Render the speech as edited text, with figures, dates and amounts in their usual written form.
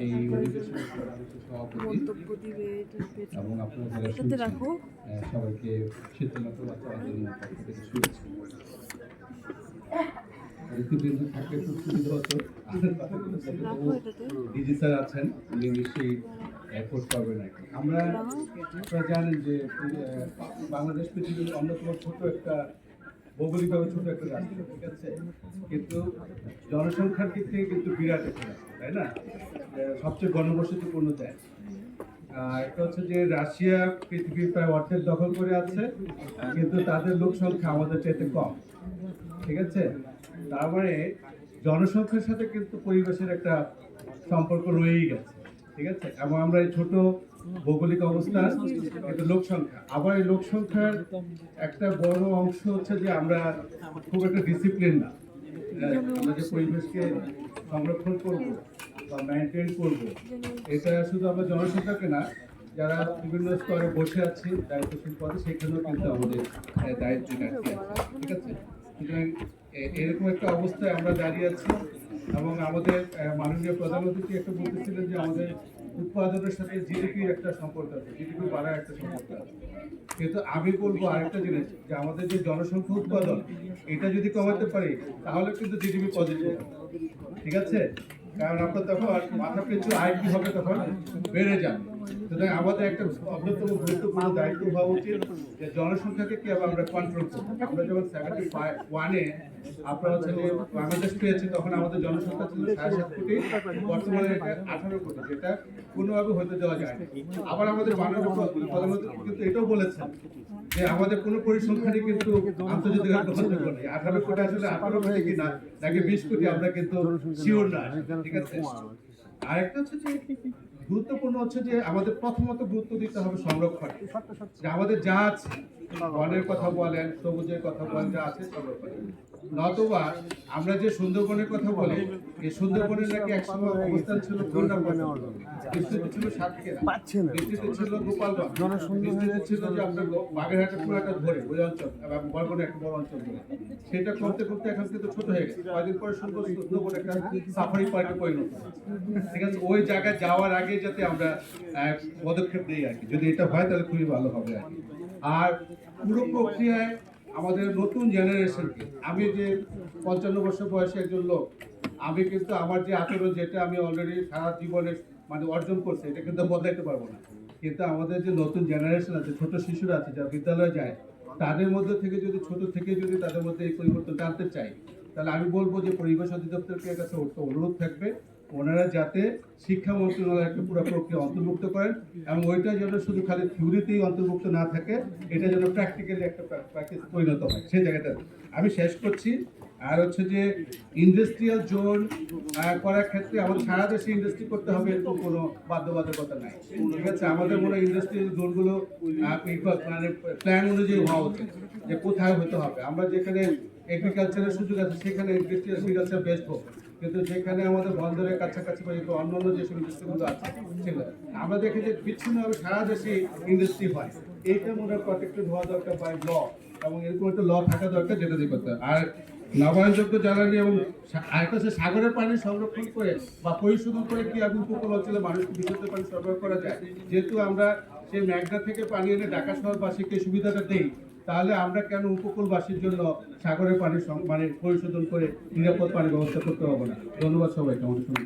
এই অধিবেশনের সভাপতি এবং আপনারা যারা শুনছেন সবাইকে শীতলনাথ আন্দোলনের পক্ষ থেকে শুভেচ্ছা। ঋতুবৃন্দ থাকলে খুব সুবিধা হতো। ডিজি স্যার আছেন, উনি নিশ্চয়ই এফোর্ট করবেন আর কি। আপনারা জানেন যে বাংলাদেশ পৃথিবীর অন্যতম ছোট একটা ভৌগোলিকভাবে ছোট একটা রাষ্ট্র, ঠিক আছে, কিন্তু জনসংখ্যার দিক থেকে কিন্তু বিরাট একটা রাষ্ট্র, তাই না? সবচেয়ে ঘনবসতিপূর্ণ দেশ। একটা হচ্ছে যে রাশিয়া পৃথিবীর প্রায় অর্ধেক দখল করে আছে, কিন্তু তাদের লোক সংখ্যা আমাদের চাইতে কম, ঠিক আছে। তার মানে জনসংখ্যার সাথে কিন্তু পরিবেশের একটা সম্পর্ক রয়েই গেছে, ঠিক আছে। এবং আমরা এই ছোট ভৌগোলিক অবস্থান একটা লোক সংখ্যা, আবার এই লোক সংখ্যার একটা বড় অংশ হচ্ছে যে আমরা খুব একটা ডিসিপ্লিন না। আমরা যে পরিবেশকে সংরক্ষণ করব বা মেনটেন করব, এটা শুধু আমরা জনসংখ্যাকে না, যারা বিভিন্ন স্তরে বসে আছি দায়িত্বশীল পদে, সেখানেও কিন্তু আমাদের দায়িত্ব আছে, ঠিক আছে। সুতরাং এরকম একটা অবস্থায় আমরা দাঁড়িয়ে আছি এবং আমাদের মাননীয় প্রধানমন্ত্রী একটা বলতেছিলেন যে আমাদের উৎপাদনের সাথে জিডিপির একটা সম্পর্ক আছে, জিডিপি বাড়ার একটা সম্পর্ক আছে। কিন্তু আমি বলবো আরেকটা জিনিস, যে আমাদের যে জনসংখ্যা উৎপাদন, এটা যদি কমাতে পারি তাহলে কিন্তু জিডিপি পজিটিভ, ঠিক আছে। কারণ আপনার তখন মাথা পিছু আয় কি হবে, তখন বেড়ে যাবে। সুতরাং আমাদের একটা অন্যতম গুরুত্বপূর্ণ দায়িত্ব হওয়া উচিত যে জনসংখ্যাকে কিভাবে আমরা কন্ট্রোল করবো। আমরা যখন 71-এ আপনারা হচ্ছে যে বাংলাদেশ পেয়েছি, তখন আমাদের জনসংখ্যা ছিল 7.5 কোটি, বর্তমানে এটা 18 কোটি, যেটা কোনোভাবে হতে দেওয়া যায় না। আবার আমাদের মাননীয় প্রধানমন্ত্রী কিন্তু এটাও বলেছেন যে আমাদের কোনো পরিসংখ্যানই কিন্তু আন্তর্জাতিক গ্রহণযোগ্য নেই। 18 কোটি আসলে 18 কোটি কিনা নাকি 20 কোটি আমরা কিন্তু শিওর না, ঠিক আছে। আরেকটা হচ্ছে যে গুরুত্বপূর্ণ হচ্ছে যে আমাদের প্রথমত গুরুত্ব দিতে হবে সংরক্ষণ, যে আমাদের যা আছে, বনের কথা বলেন, সবুজের কথা বলেন, যা আছে সংরক্ষণ। নতুবা আমরা যে সুন্দরবনের কথা বলি, এই সুন্দরবনের নাকি একসময় অবস্থান ছিল বিস্তৃতি ছিল সাতক্ষীরা, বিস্তৃতি ছিল গোপালগঞ্জ, বিস্তৃতি ছিল যে আপনার বাগেরহাটের পুরাটা ধরে ওই অঞ্চল এবং বরগুনার একটা বড় অঞ্চল ধরে, সেটা করতে করতে এখন কিন্তু ছোট হয়ে গেছে। কয়েকদিন পরে সুন্দরবন একটা সাফারি পার্কে পরিণত হয়েছে, ঠিক আছে। ওই জায়গায় যাওয়ার আগে যাতে আমরা পদক্ষেপ নিই আর কি, যদি এটা হয় তাহলে খুবই ভালো হবে আর কি। আর পুরো প্রক্রিয়ায় আমাদের নতুন জেনারেশনকে, আমি যে 55 বছর বয়সে একজন লোক, আমি কিন্তু আমার যে আচরণ, যেটা আমি অলরেডি সারা জীবনে মানে অর্জন করছি, এটা কিন্তু বদলাইতে পারবো না। কিন্তু আমাদের যে নতুন জেনারেশন আছে, ছোট শিশুরা আছে যারা বিদ্যালয়ে যায়, তাদের মধ্যে থেকে যদি ছোট থেকে যদি তাদের মধ্যে এই পরিবর্তন আনতে চাই, তাহলে আমি বলবো যে পরিবেশ অধিদপ্তরের কাছে অনুরোধ থাকবে, ওনারা যাতে শিক্ষা মন্ত্রণালয়কে পুরো প্রক্রিয়া অন্তর্ভুক্ত করেন এবং ওইটা যেন শুধু খালি থিওরিতেই অন্তর্ভুক্ত না থাকে, এটা যেন প্র্যাকটিক্যালি একটা প্র্যাকটিস পরিণত হয় সেই জায়গাটা। আমি শেষ করছি। আর হচ্ছে যে ইন্ডাস্ট্রিয়াল জোন করার ক্ষেত্রে আমাদের সারা দেশে ইন্ডাস্ট্রি করতে হবে এরকম কোনো বাধ্যবাধকতা নাই, ঠিক আছে। আমাদের মনে হয় ইন্ডাস্ট্রিয়াল জোনগুলো মানে প্ল্যান অনুযায়ী হওয়া উচিত, যে কোথায় হতে হবে। আমরা যেখানে এগ্রিকালচারের সুযোগ আছে সেখানে ইন্ডাস্ট্রিয়াল এগ্রিকালচার বেস্ট হোক, কিন্তু যেখানে আমাদের বন্দরের কাছাকাছি বা অন্যান্য যেসব ইন্ডাস্ট্রিগুলো আছে সেগুলো আমরা দেখি যে বিচ্ছিন্নভাবে সারা দেশে ইন্ডাস্ট্রি হয়। এইটা মনে হয় প্রটেক্টেড হওয়া দরকার বাই ল, এবং এরকম একটা ল থাকা দরকার যেটা দিয়ে করতে হবে। আর নবায়নযোগ্য জ্বালানি এবং আরেকটা হচ্ছে সাগরের পানি সংরক্ষণ করে বা পরিশোধন করে কি আগুন উপকূল অঞ্চলে মানুষকে বিশুদ্ধ পানি সরবরাহ করা যায়। যেহেতু আমরা সেই মেঘনা থেকে পানি এনে ঢাকা শহরবাসীকে সুবিধাটা দেই, তাহলে আমরা কেন উপকূলবাসীর জন্য সাগরের পানি মানে পরিশোধন করে নিরাপদ পানি ব্যবস্থা করতে পারবো না? ধন্যবাদ সবাইকে আমাদের সঙ্গে।